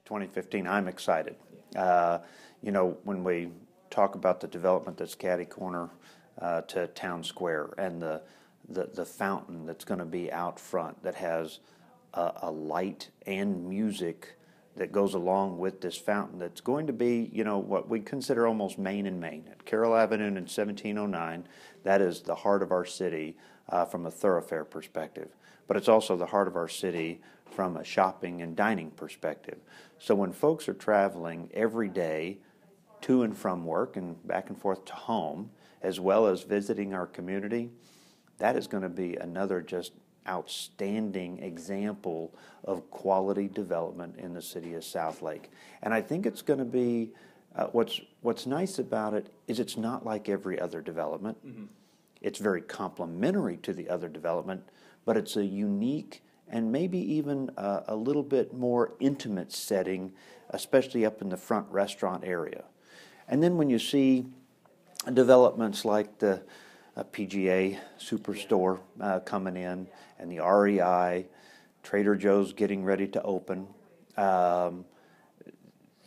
2015, I'm excited. You know, when we talk about the development that's catty corner to Town Square and the fountain that's going to be out front that has a light and music that goes along with this fountain that's going to be, you know, what we consider almost main and main. At Carroll Avenue in 1709, that is the heart of our city from a thoroughfare perspective. But it's also the heart of our city from a shopping and dining perspective. So when folks are traveling every day to and from work and back and forth to home, as well as visiting our community, that is going to be another just outstanding example of quality development in the city of Southlake. And I think it's going to be, what's nice about it is it's not like every other development. Mm-hmm. It's very complementary to the other development, but it's a unique and maybe even a little bit more intimate setting, especially up in the front restaurant area. And then when you see developments like the PGA Superstore coming in, and the REI, Trader Joe's getting ready to open,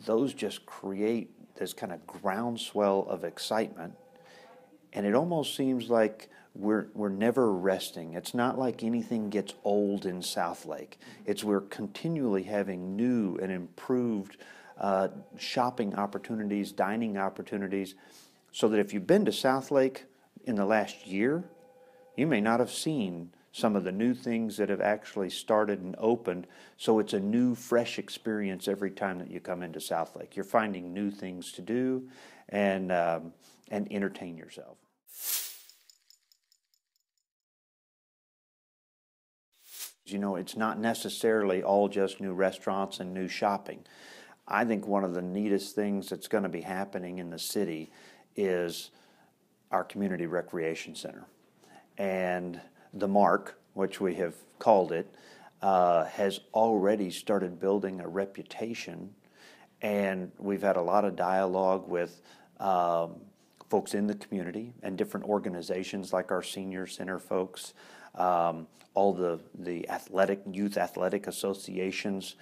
those just create this kind of groundswell of excitement. And it almost seems like we're never resting. It's not like anything gets old in Southlake. It's we're continually having new and improved shopping opportunities, dining opportunities, so that if you've been to Southlake in the last year, you may not have seen some of the new things that have actually started and opened. So it's a new, fresh experience every time that you come into Southlake. You're finding new things to do and entertain yourself. You know, it's not necessarily all just new restaurants and new shopping. I think one of the neatest things that's going to be happening in the city is our community recreation center. And the Marq, which we have called it, has already started building a reputation. And we've had a lot of dialogue with folks in the community and different organizations like our senior center folks, all the youth athletic associations.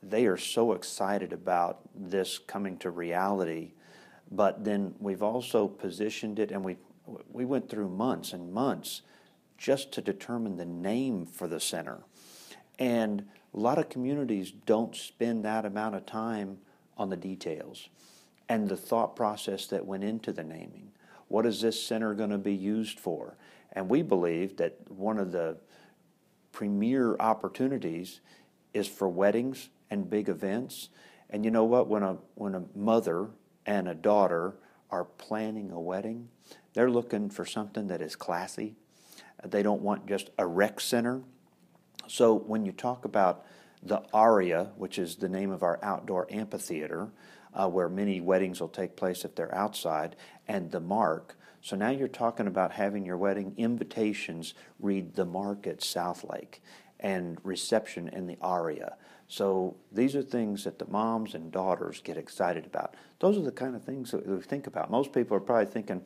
They are so excited about this coming to reality. But then we've also positioned it, and we went through months and months just to determine the name for the center. And a lot of communities don't spend that amount of time on the details and the thought process that went into the naming. What is this center going to be used for? And we believe that one of the premier opportunities is for weddings and big events. And you know what? When a mother and a daughter are planning a wedding, they're looking for something that is classy. They don't want just a rec center. So when you talk about the Aria, which is the name of our outdoor amphitheater, where many weddings will take place if they're outside, and the Marq, so now you're talking about having your wedding invitations read the Marq at Southlake and reception in the Aria. So these are things that the moms and daughters get excited about. Those are the kind of things that we think about. Most people are probably thinking,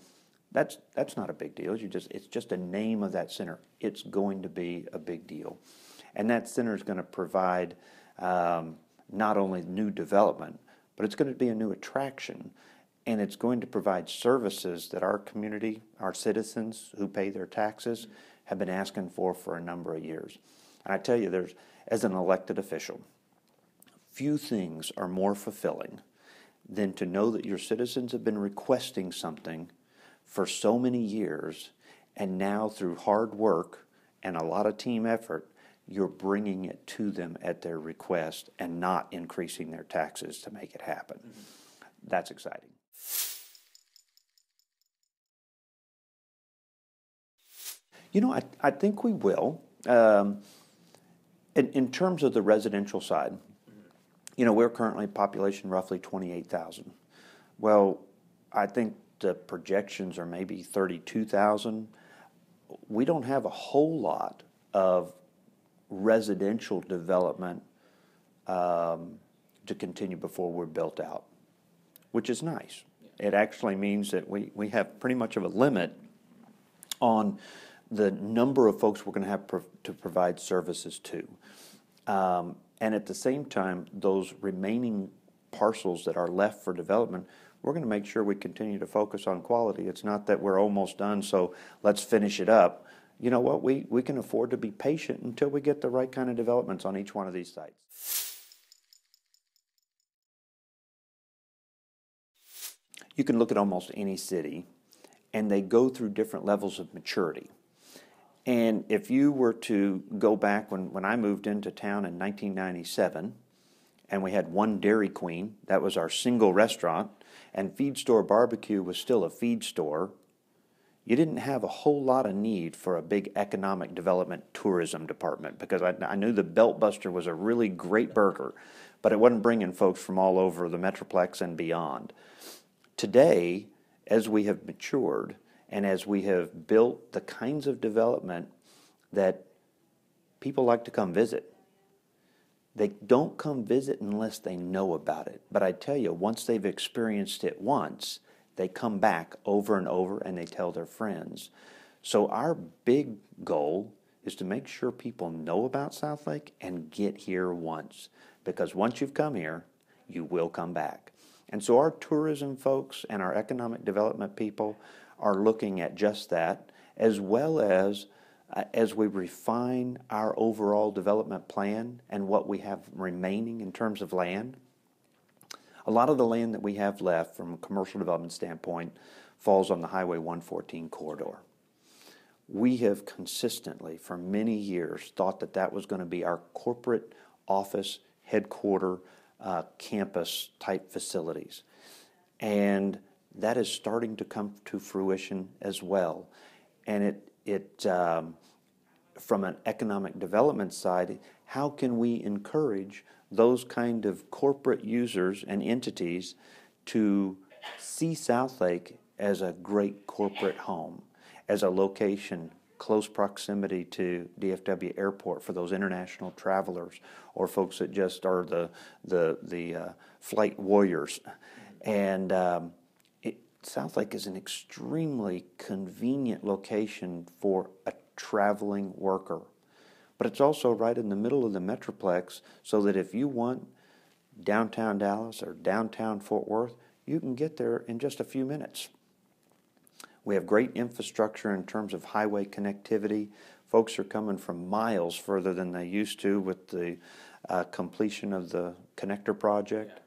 that's not a big deal. It's just a name of that center. It's going to be a big deal. And that center is going to provide not only new development, but it's going to be a new attraction. And it's going to provide services that our community, our citizens who pay their taxes, have been asking for a number of years. And I tell you, as an elected official, few things are more fulfilling than to know that your citizens have been requesting something for so many years, and now through hard work and a lot of team effort, you're bringing it to them at their request and not increasing their taxes to make it happen. Mm-hmm. That's exciting. You know, I think we will. In terms of the residential side, you know, we're currently population roughly 28,000. Well, I think the projections are maybe 32,000. We don't have a whole lot of residential development to continue before we're built out, which is nice. It actually means that we have pretty much of a limit on the number of folks we're going to have to provide services to. And at the same time, those remaining parcels that are left for development, we're going to make sure we continue to focus on quality. It's not that we're almost done, so let's finish it up. You know what? We can afford to be patient until we get the right kind of developments on each one of these sites. You can look at almost any city, and they go through different levels of maturity. And if you were to go back when I moved into town in 1997, and we had one Dairy Queen, that was our single restaurant, and Feed Store Barbecue was still a feed store, you didn't have a whole lot of need for a big economic development tourism department, because I knew the Belt Buster was a really great burger, but it wasn't bringing folks from all over the Metroplex and beyond. Today, as we have matured, and as we have built the kinds of development that people like to come visit, they don't come visit unless they know about it. But I tell you, once they've experienced it once, they come back over and over and they tell their friends. So our big goal is to make sure people know about Southlake and get here once. Because once you've come here, you will come back. And so our tourism folks and our economic development people are looking at just that, as well as we refine our overall development plan and what we have remaining in terms of land. A lot of the land that we have left from a commercial development standpoint falls on the Highway 114 corridor. We have consistently, for many years, thought that that was going to be our corporate office, headquarter, campus type facilities. And that is starting to come to fruition as well. And it from an economic development side, how can we encourage those kind of corporate users and entities to see Southlake as a great corporate home, as a location close proximity to DFW Airport for those international travelers or folks that just are the flight warriors. And Southlake is an extremely convenient location for a traveling worker. But it's also right in the middle of the Metroplex, so that if you want downtown Dallas or downtown Fort Worth, you can get there in just a few minutes. We have great infrastructure in terms of highway connectivity. Folks are coming from miles further than they used to with the completion of the connector project.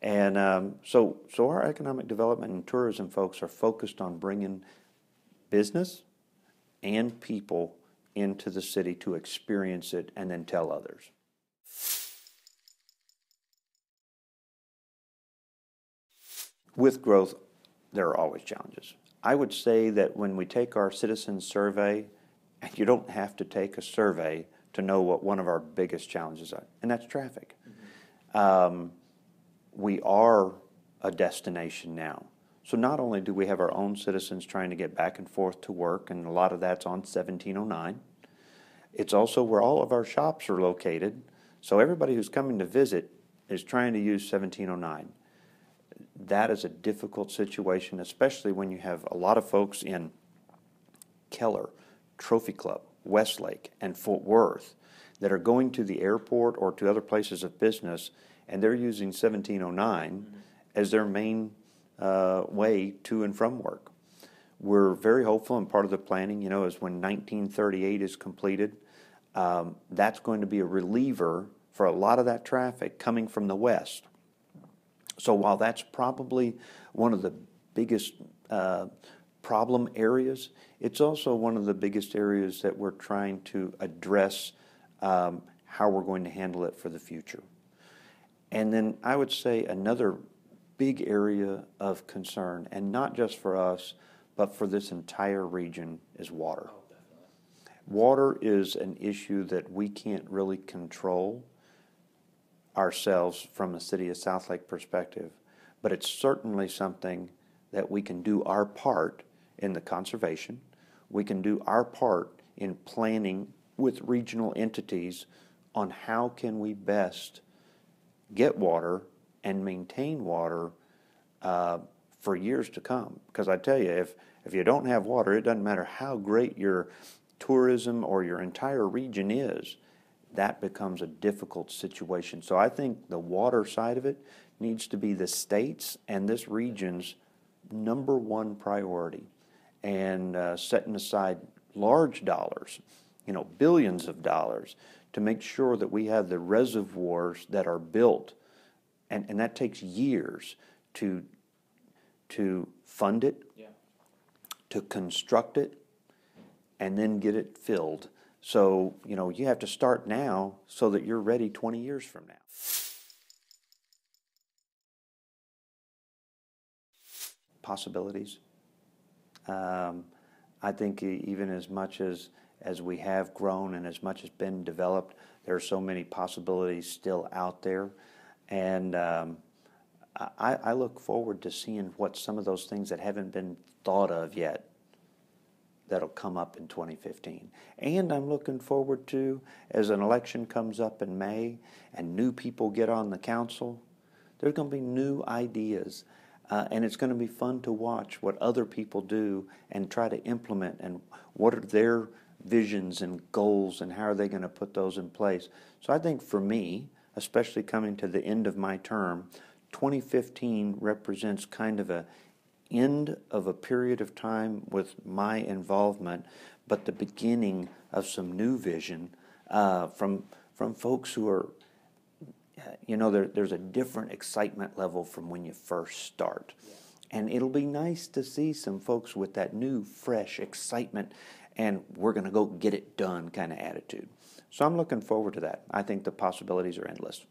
And so our economic development and tourism folks are focused on bringing business and people into the city to experience it and then tell others. With growth, there are always challenges. I would say that when we take our citizens survey, and you don't have to take a survey to know what one of our biggest challenges are, and that's traffic. Mm-hmm. We are a destination now. So not only do we have our own citizens trying to get back and forth to work, and a lot of that's on 1709, it's also where all of our shops are located. So everybody who's coming to visit is trying to use 1709. That is a difficult situation, especially when you have a lot of folks in Keller, Trophy Club, Westlake, and Fort Worth that are going to the airport or to other places of business, and they're using 1709 as their main way to and from work. We're very hopeful, and part of the planning, is when 1938 is completed, that's going to be a reliever for a lot of that traffic coming from the west. So while that's probably one of the biggest problem areas, it's also one of the biggest areas that we're trying to address how we're going to handle it for the future. And then I would say another big area of concern, and not just for us, but for this entire region, is water. Oh, definitely. Water is an issue that we can't really control ourselves from a city of Southlake perspective, but it's certainly something that we can do our part in the conservation. We can do our part in planning with regional entities on how can we best get water and maintain water for years to come. Because I tell you, If you don't have water, it doesn't matter how great your tourism or your entire region is, that becomes a difficult situation. So I think the water side of it needs to be the state's and this region's number one priority, and setting aside large dollars, billions of dollars, to make sure that we have the reservoirs that are built, and that takes years to fund it, to construct it, and then get it filled. So, you have to start now so that you're ready 20 years from now. Possibilities. I think even as much as we have grown and as much has been developed, there are so many possibilities still out there. And I look forward to seeing what some of those things that haven't been thought of yet that'll come up in 2015. And I'm looking forward to, as an election comes up in May and new people get on the council, there's going to be new ideas. And it's going to be fun to watch what other people do and try to implement, and what are their visions and goals, and how are they going to put those in place. So I think for me, especially coming to the end of my term, 2015 represents kind of a end of a period of time with my involvement, but the beginning of some new vision from folks who are, there's a different excitement level from when you first start. Yeah. And it'll be nice to see some folks with that new, fresh excitement, and we're going to go get it done kind of attitude. So I'm looking forward to that. I think the possibilities are endless.